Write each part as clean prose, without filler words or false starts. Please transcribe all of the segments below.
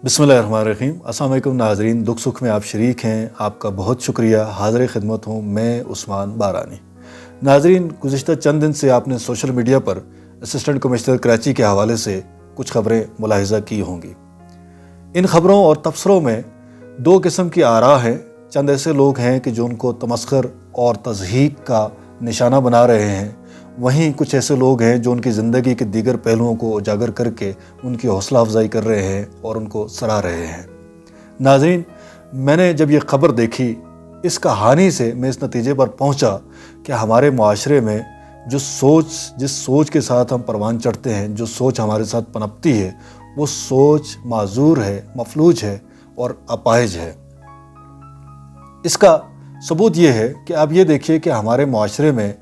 बिस्मिल्लाहिर्रहमानिर्रहीम। अस्सलाम वालेकुम नाज़रीन, दुख सुख में आप शरीक हैं, आपका बहुत शुक्रिया। हाज़िर खिदमत हूँ मैं उस्मान बारानी। नाज़रीन, गुज़िश्ता चंद दिन से आपने सोशल मीडिया पर असिस्टेंट कमिश्नर कराची के हवाले से कुछ खबरें मुलाहिज़ा की होंगी। इन खबरों और तबसरों में दो किस्म की आरा हैं। चंद ऐसे लोग हैं कि जो उनको तमस्खर और तज़हीक का निशाना बना रहे हैं, वहीं कुछ ऐसे लोग हैं जो उनकी ज़िंदगी के दीगर पहलुओं को उजागर करके उनकी हौसला अफजाई कर रहे हैं और उनको सराह रहे हैं। नाज़रीन, मैंने जब ये खबर देखी, इस कहानी से मैं इस नतीजे पर पहुंचा कि हमारे माशरे में जिस सोच के साथ हम परवान चढ़ते हैं, जो सोच हमारे साथ पनपती है, वो सोच माजूर है, मफलूज है और अपाहिज है। इसका सबूत ये है कि आप ये देखिए कि हमारे माशरे में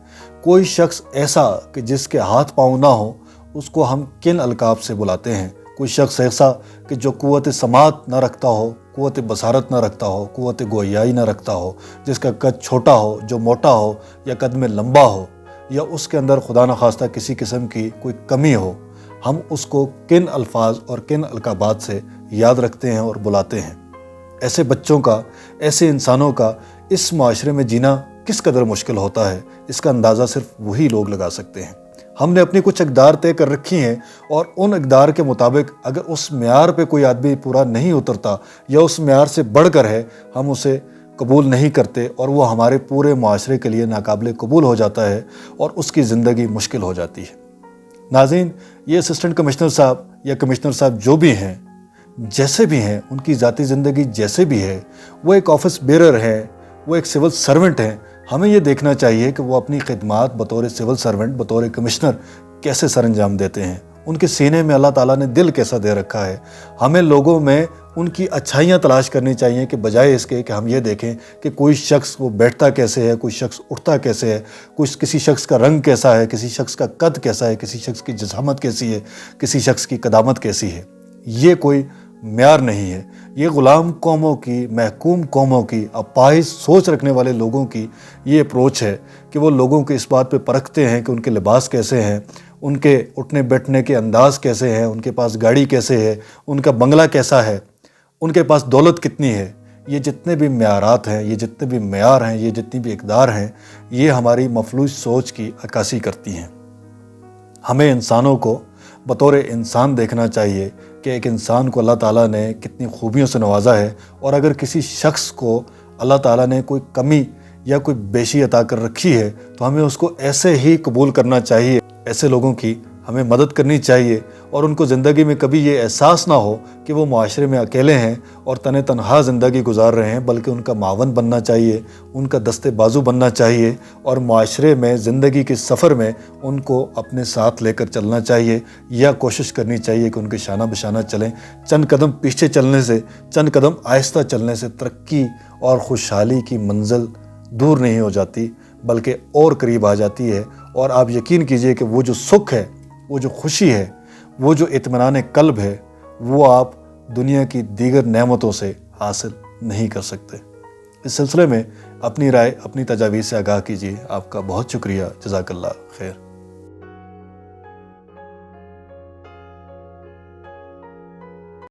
कोई शख्स ऐसा कि जिसके हाथ पाँव ना हो, उसको हम किन अलकाब से बुलाते हैं। कोई शख्स ऐसा कि जो क़ुव्वत समात ना रखता हो, क़ुव्वत बसारत ना रखता हो, क़ुव्वत गोयाई ना रखता हो, जिसका कद छोटा हो, जो मोटा हो या कद में लंबा हो, या उसके अंदर खुदा न खास्ता किसी किस्म की कोई कमी हो, हम उसको किन अल्फाज और किन अलकाबात से याद रखते हैं और बुलाते हैं। ऐसे बच्चों का, ऐसे इंसानों का इस माशरे में जीना किस कदर मुश्किल होता है, इसका अंदाज़ा सिर्फ वही लोग लगा सकते हैं। हमने अपनी कुछ अक़दार तय कर रखी हैं और उन अक़दार के मुताबिक अगर उस म्यार पे कोई आदमी पूरा नहीं उतरता या उस म्यार से बढ़कर है, हम उसे कबूल नहीं करते और वो हमारे पूरे माशरे के लिए नाकाबिल कबूल हो जाता है और उसकी ज़िंदगी मुश्किल हो जाती है। नाज़रीन, ये असिस्टेंट कमिश्नर साहब या कमिश्नर साहब जो भी हैं, जैसे भी हैं, उनकी ज़ाती ज़िंदगी जैसे भी है, वो एक ऑफिस बेरर है, वो एक सिविल सर्वेंट हैं। हमें ये देखना चाहिए कि वो अपनी खिदमात बतौर सिविल सर्वेंट, बतौर कमिश्नर कैसे सर अंजाम देते हैं। उनके सीने में अल्लाह ताला ने दिल कैसा दे रखा है। हमें लोगों में उनकी अच्छाइयाँ तलाश करनी चाहिए कि बजाय इसके कि हम ये देखें कि कोई शख्स वो बैठता कैसे है, कोई शख्स उठता कैसे है, किसी शख्स का रंग कैसा है, किसी शख्स का कद कैसा है, किसी शख्स की जसामत कैसी है, किसी शख्स की कदामत कैसी है। ये कोई म्यार नहीं है। ये ग़ुलाम कौमों की, महकूम कौमों की, अपाहिज सोच रखने वाले लोगों की ये अप्रोच है कि वो लोगों को इस बात पे परखते हैं कि उनके लिबास कैसे हैं, उनके उठने बैठने के अंदाज़ कैसे हैं, उनके पास गाड़ी कैसे है, उनका बंगला कैसा है, उनके पास दौलत कितनी है। ये जितने भी म्यारात हैं, ये जितने भी म्यार हैं, ये जितनी भी इक़दार हैं, ये हमारी मफलूज सोच की अक्कासी करती हैं। हमें इंसानों को बतौर इंसान देखना चाहिए कि एक इंसान को अल्लाह ताला ने कितनी खूबियों से नवाजा है, और अगर किसी शख्स को अल्लाह ताला ने कोई कमी या कोई बेशी अता कर रखी है तो हमें उसको ऐसे ही कबूल करना चाहिए। ऐसे लोगों की हमें मदद करनी चाहिए और उनको ज़िंदगी में कभी ये एहसास ना हो कि वो माशरे में अकेले हैं और तने तनहा ज़िंदगी गुजार रहे हैं, बल्कि उनका मावन बनना चाहिए, उनका दस्ते बाजू बनना चाहिए और माशरे में ज़िंदगी के सफ़र में उनको अपने साथ लेकर चलना चाहिए, या कोशिश करनी चाहिए कि उनके शाना बशाना चलें। चंद कदम पीछे चलने से, चंद कदम आहिस्ता चलने से तरक्की और खुशहाली की मंजिल दूर नहीं हो जाती, बल्कि और करीब आ जाती है। और आप यकीन कीजिए कि वो जो सुख है, वो जो खुशी है, वो जो इत्मीनान क़ल्ब है, वो आप दुनिया की दीगर नेमतों से हासिल नहीं कर सकते। इस सिलसिले में अपनी राय, अपनी तजावीज़ से आगाह कीजिए। आपका बहुत शुक्रिया। जज़ाकल्लाह खैर।